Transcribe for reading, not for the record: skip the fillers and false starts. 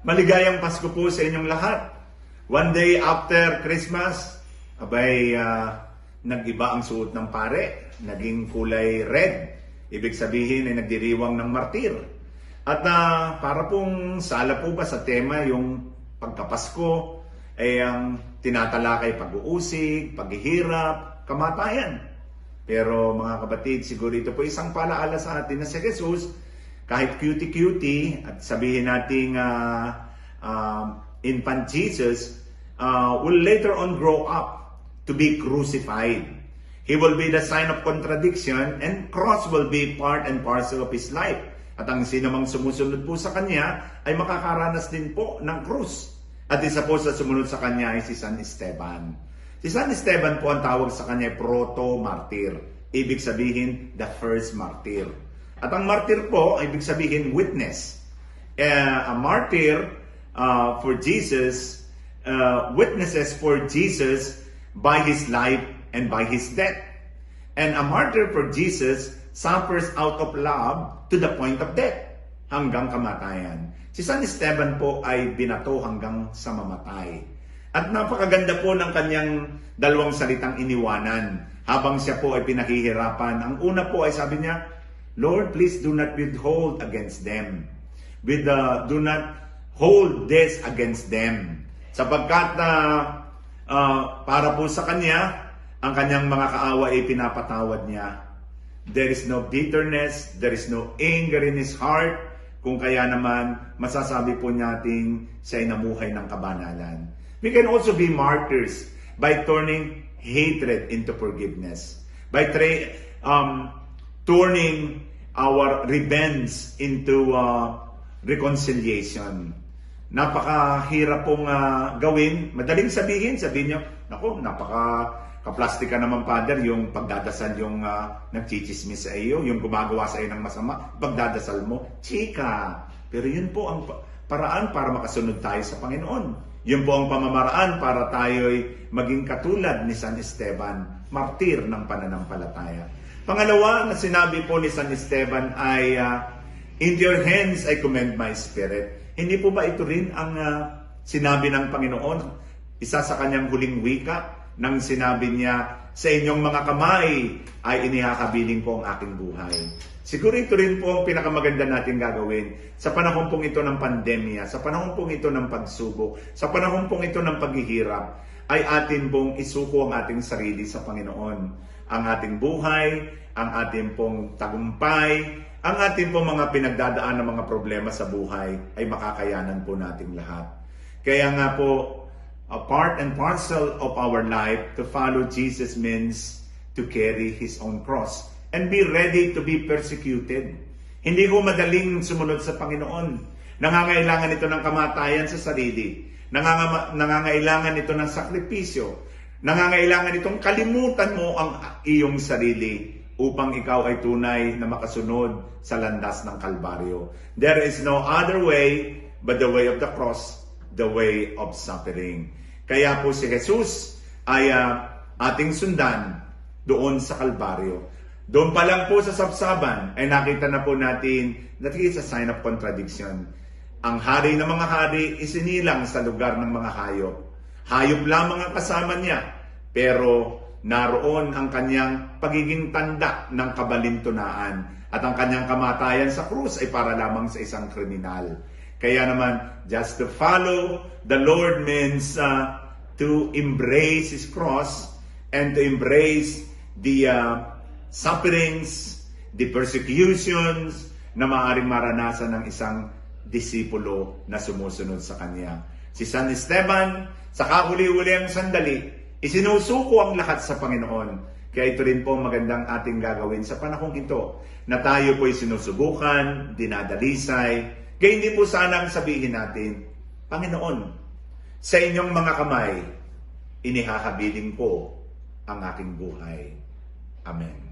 Maligayang Pasko po sa inyong lahat. One day after Christmas, nag-iba ang suot ng pare. Naging kulay red. Ibig sabihin ay nagdiriwang ng martir. At para pong sala po ba sa tema yung pagkapasko ay ang tinatalakay pag-uusig, paghihirap, kamatayan. Pero mga kapatid, siguro ito po isang palaala sa atin na si Jesus, kahit cutie-cutie, at sabihin nating infant Jesus, will later on grow up to be crucified. He will be the sign of contradiction, and cross will be part and parcel of His life. At ang sinumang sumusunod po sa Kanya ay makakaranas din po ng krus. At isa po sa sumunod sa Kanya ay si San Esteban. Si San Esteban po ang tawag sa Kanya ay proto-martir. Ibig sabihin, the first martyr. At ang martyr po, ibig sabihin, witness. A martyr for Jesus, witnesses for Jesus by His life and by His death. And a martyr for Jesus suffers out of love to the point of death, hanggang kamatayan. Si San Esteban po ay binato hanggang sa mamatay. At napakaganda po ng kanyang dalawang salitang iniwanan habang siya po ay pinahihirapan. Ang una po ay sabi niya, Lord, please do not withhold against them. Do not hold this against them. Sapagkat para po sa Kanya, ang Kanyang mga kaawa ay pinapatawad niya. There is no bitterness, there is no anger in His heart, kung kaya naman masasabi po natin siya ay namuhay ng kabanalan. We can also be martyrs by turning hatred into forgiveness. By turning our revenge into reconciliation. Napakahirap pong gawin. Madaling sabihin nyo, naku, napaka-kaplastic ka naman, Father, yung pagdadasal yung nagchichismis sa iyo, yung gumagawa sa iyo ng masama, pagdadasal mo, chika. Pero yun po ang paraan para makasunod tayo sa Panginoon. Yun po ang pamamaraan para tayo'y maging katulad ni San Esteban, martir ng pananampalataya. Pangalawa na sinabi po ni San Esteban ay, into your hands I commend my spirit. Hindi po ba ito rin ang sinabi ng Panginoon? Isa sa kanyang huling wika nang sinabi niya, sa inyong mga kamay ay inihakabiling ko ang aking buhay. Siguro ito rin po ang pinakamaganda natin gagawin sa panahon pong ito ng pandemya, sa panahon pong ito ng pagsubok, sa panahon pong ito ng paghihirap, ay atin pong isuko ang ating sarili sa Panginoon. Ang ating buhay, ang ating pong tagumpay, ang ating pong mga pinagdadaan ng mga problema sa buhay ay makakayanan po nating lahat. Kaya nga po, a part and parcel of our life to follow Jesus means to carry His own cross and be ready to be persecuted. Hindi ko madaling sumunod sa Panginoon. Nangangailangan ito ng kamatayan sa sarili. Nangangailangan ito ng sakripisyo. Nangangailangan itong kalimutan mo ang iyong sarili upang ikaw ay tunay na makasunod sa landas ng Kalbaryo. There is no other way but the way of the cross, the way of suffering. Kaya po si Jesus ay ating sundan doon sa Kalbaryo. Doon pa lang po sa sapsaban ay nakita na po natin that is a sign of contradiction. Ang hari ng mga hari isinilang sa lugar ng mga hayop. Hayop lamang ang kasama niya, pero naroon ang kanyang pagiging tanda ng kabalintunaan at ang kanyang kamatayan sa krus ay para lamang sa isang kriminal. Kaya naman, just to follow the Lord means to embrace His cross and to embrace the sufferings, the persecutions na maaaring maranasan ng isang disipulo na sumusunod sa Kanya. Si San Esteban, sa kahuli-huliang sandali, isinusuko ang lahat sa Panginoon. Kaya ito rin po magandang ating gagawin sa panahong ito na tayo po'y sinusubukan, dinadalisay. Kaya hindi po sanang sabihin natin, Panginoon, sa inyong mga kamay, inihahabiling ko ang aking buhay. Amen.